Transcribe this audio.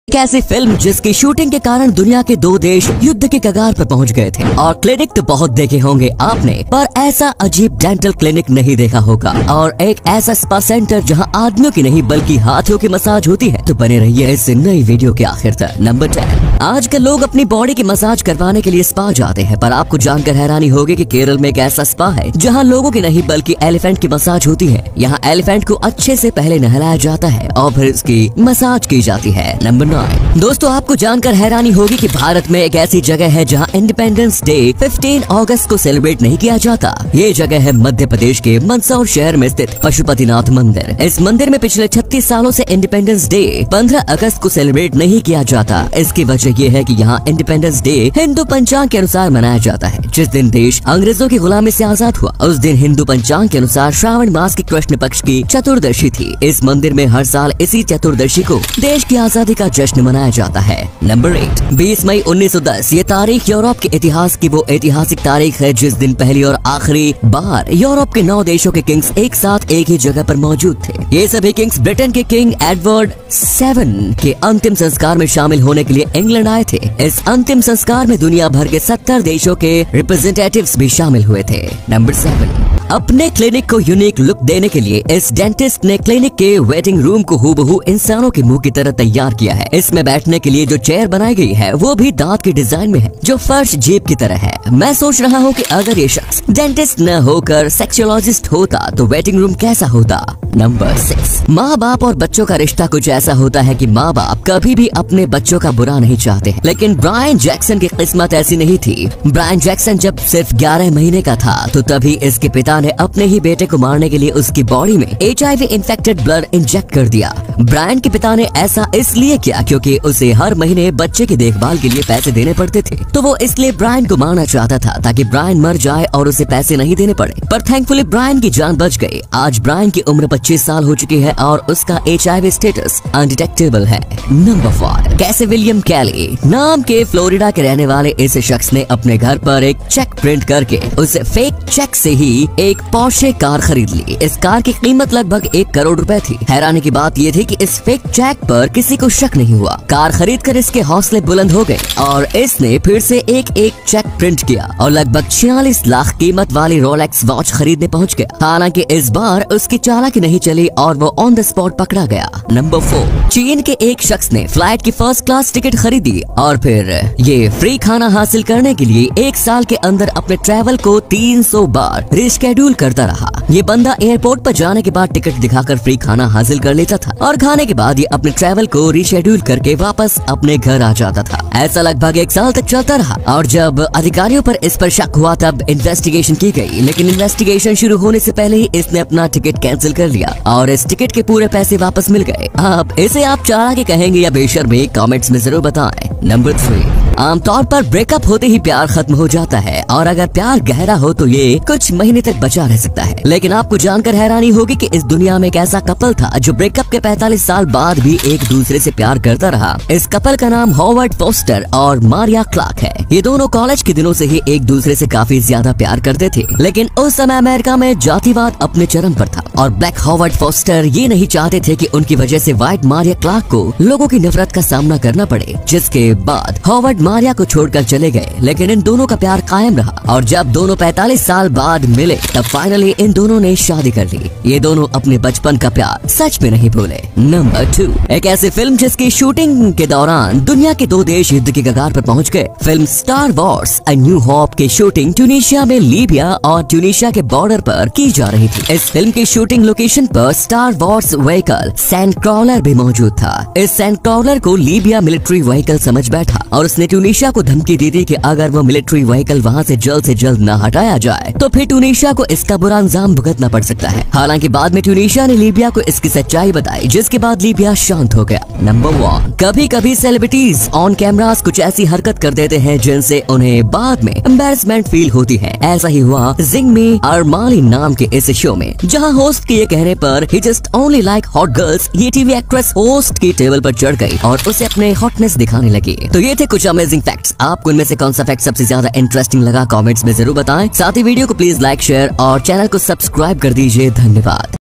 एक ऐसी फिल्म जिसकी शूटिंग के कारण दुनिया के दो देश युद्ध के कगार पर पहुंच गए थे। और क्लिनिक तो बहुत देखे होंगे आपने, पर ऐसा अजीब डेंटल क्लिनिक नहीं देखा होगा। और एक ऐसा स्पा सेंटर जहां आदमियों की नहीं बल्कि हाथों की मसाज होती है। तो बने रहिए इस नई वीडियो के आखिर तक। नंबर 10। आजकल लोग अपनी बॉडी की मसाज करवाने के लिए स्पा जाते हैं, पर आपको जानकर हैरानी होगी कि केरल में एक ऐसा स्पा है जहाँ लोगों की नहीं बल्कि एलिफेंट की मसाज होती है। यहाँ एलिफेंट को अच्छे से पहले नहलाया जाता है और फिर इसकी मसाज की जाती है। नंबर 9। दोस्तों, आपको जानकर हैरानी होगी कि भारत में एक ऐसी जगह है जहां इंडिपेंडेंस डे 15 अगस्त को सेलिब्रेट नहीं किया जाता। ये जगह है मध्य प्रदेश के मंदसौर शहर में स्थित पशुपतिनाथ मंदिर। इस मंदिर में पिछले 36 सालों से इंडिपेंडेंस डे 15 अगस्त को सेलिब्रेट नहीं किया जाता। इसकी वजह ये है कि यहाँ इंडिपेंडेंस डे हिंदू पंचांग के अनुसार मनाया जाता है। जिस दिन देश अंग्रेजों की गुलामी से आजाद हुआ, उस दिन हिंदू पंचांग के अनुसार श्रावण मास के कृष्ण पक्ष की चतुर्दशी थी। इस मंदिर में हर साल इसी चतुर्दशी को देश की आजादी का जश्न मनाया जाता है। नंबर 8। 20 मई 1910। ये तारीख यूरोप के इतिहास की वो ऐतिहासिक तारीख है जिस दिन पहली और आखिरी बार यूरोप के 9 देशों के किंग्स एक साथ एक ही जगह पर मौजूद थे। ये सभी किंग्स ब्रिटेन के किंग एडवर्ड 7 के अंतिम संस्कार में शामिल होने के लिए इंग्लैंड आए थे। इस अंतिम संस्कार में दुनिया भर के 70 देशों के रिप्रेजेंटेटिव्स भी शामिल हुए थे। नंबर 7। अपने क्लिनिक को यूनिक लुक देने के लिए इस डेंटिस्ट ने क्लिनिक के वेटिंग रूम को हूबहू इंसानों के मुंह की तरह तैयार किया है। इसमें बैठने के लिए जो चेयर बनाई गई है वो भी दांत के डिजाइन में है, जो फर्श जीप की तरह है। मैं सोच रहा हूँ कि अगर ये शख्स डेंटिस्ट न होकर सेक्सोलॉजिस्ट होता तो वेटिंग रूम कैसा होता। नंबर 6। माँ बाप और बच्चों का रिश्ता कुछ ऐसा होता है कि माँ बाप कभी भी अपने बच्चों का बुरा नहीं चाहते हैं। लेकिन ब्रायन जैक्सन की किस्मत ऐसी नहीं थी। ब्रायन जैक्सन जब सिर्फ 11 महीने का था तो तभी इसके पिता ने अपने ही बेटे को मारने के लिए उसकी बॉडी में HIV इन्फेक्टेड ब्लड इंजेक्ट कर दिया। ब्रायन के पिता ने ऐसा इसलिए किया क्योंकि उसे हर महीने बच्चे की देखभाल के लिए पैसे देने पड़ते थे। तो वो इसलिए ब्रायन को मारना चाहता था ताकि ब्रायन मर जाए और उसे पैसे नहीं देने पड़े। पर थैंकफुली ब्रायन की जान बच गई। आज ब्रायन की उम्र 25 साल हो चुकी है और उसका HIV स्टेटस अनडिटेक्टेबल है। नंबर 5। कैसे विलियम कैली नाम के फ्लोरिडा के रहने वाले इस शख्स ने अपने घर पर एक चेक प्रिंट करके उस फेक चेक से ही एक पोर्शे कार खरीद ली। इस कार की कीमत लगभग 1 करोड़ रुपए थी। हैरानी की बात ये थी कि इस फेक चेक पर किसी को शक नहीं हुआ। कार खरीदकर इसके हौसले बुलंद हो गए और इसने फिर से एक चेक प्रिंट किया और लगभग 46 लाख कीमत वाली रोलेक्स वॉच खरीदने पहुंच गया। हालांकि इस बार उसकी चालाकी नहीं चली और वो ऑन द स्पॉट पकड़ा गया। नंबर 4। चीन के एक शख्स ने फ्लाइट की फर्स्ट क्लास टिकट खरीदी और फिर ये फ्री खाना हासिल करने के लिए 1 साल के अंदर अपने ट्रैवल को 300 बार रिशेड्यूल करता रहा। ये बंदा एयरपोर्ट पर जाने के बाद टिकट दिखाकर फ्री खाना हासिल कर लेता था और खाने के बाद ये अपने ट्रैवल को रिशेड्यूल करके वापस अपने घर आ जाता था। ऐसा लगभग 1 साल तक चलता रहा और जब अधिकारियों पर इस पर शक हुआ तब इन्वेस्टिगेशन की गई। लेकिन इन्वेस्टिगेशन शुरू होने से पहले ही इसने अपना टिकट कैंसिल कर लिया और इस टिकट के पूरे पैसे वापस मिल गए। अब इसे आप चालाकी कहेंगे या बेशर्मी, कमेंट्स में जरूर बताएं। नंबर 3। आमतौर पर ब्रेकअप होते ही प्यार खत्म हो जाता है और अगर प्यार गहरा हो तो ये कुछ महीने तक बचा रह सकता है। लेकिन आपको जानकर हैरानी होगी कि इस दुनिया में एक ऐसा कपल था जो ब्रेकअप के 45 साल बाद भी एक दूसरे से प्यार करता रहा। इस कपल का नाम हॉवर्ड फोस्टर और मारिया क्लार्क है। ये दोनों कॉलेज के दिनों से ही एक दूसरे से काफी ज्यादा प्यार करते थे। लेकिन उस समय अमेरिका में जातिवाद अपने चरम पर था और ब्लैक हॉवर्ड फोस्टर ये नहीं चाहते थे कि उनकी वजह से व्हाइट मारिया क्लार्क को लोगों की नफरत का सामना करना पड़े। जिसके बाद हॉवर्ड मारिया को छोड़कर चले गए। लेकिन इन दोनों का प्यार कायम रहा और जब दोनों 45 साल बाद मिले तब फाइनली इन दोनों ने शादी कर ली। ये दोनों अपने बचपन का प्यार सच में नहीं भूले। नंबर 2। एक ऐसी फिल्म जिसकी शूटिंग के दौरान दुनिया के 2 देश युद्ध की कगार पर पहुंच गए। Film star Wars a new hope की शूटिंग ट्यूनीशिया में लीबिया और ट्यूनीशिया के बॉर्डर पर की जा रही थी। इस फिल्म की शूटिंग लोकेशन पर स्टार वॉर्स व्हीकल सैंडक्रॉलर भी मौजूद था। इस सैंडक्रॉलर को लीबिया मिलिट्री व्हीकल समझ बैठा और उसने ट्यूनीशिया को धमकी दी थी कि अगर वो मिलिट्री व्हीकल वहाँ से जल्द न हटाया जाए तो फिर ट्यूनीशिया को इसका बुरा अंजाम भुगतना पड़ सकता है। हालांकि बाद में ट्यूनीशिया ने लीबिया को इसकी सच्चाई बताई, जिसके बाद लीबिया शांत हो गया। नंबर 1। कभी कभी सेलिब्रिटीज ऑन कैमरास कुछ ऐसी हरकत कर देते हैं जिनसे उन्हें बाद में एम्बैरेसमेंट फील होती है। ऐसा ही हुआ जिंगमी अरमाली नाम के इस शो में, जहाँ होस्ट के ये कहने पर ही just only like hot girls, ये टीवी एक्ट्रेस होस्ट की टेबल पर चढ़ गई और उसे अपने हॉटनेस दिखाने लगी। तो ये थे कुछ अमेजिंग फैक्ट्स। आपको इनमें से कौन सा फैक्ट सबसे ज्यादा इंटरेस्टिंग लगा, कमेंट्स में जरूर बताएं। साथ ही वीडियो को प्लीज लाइक, शेयर और चैनल को सब्सक्राइब कर दीजिए। धन्यवाद।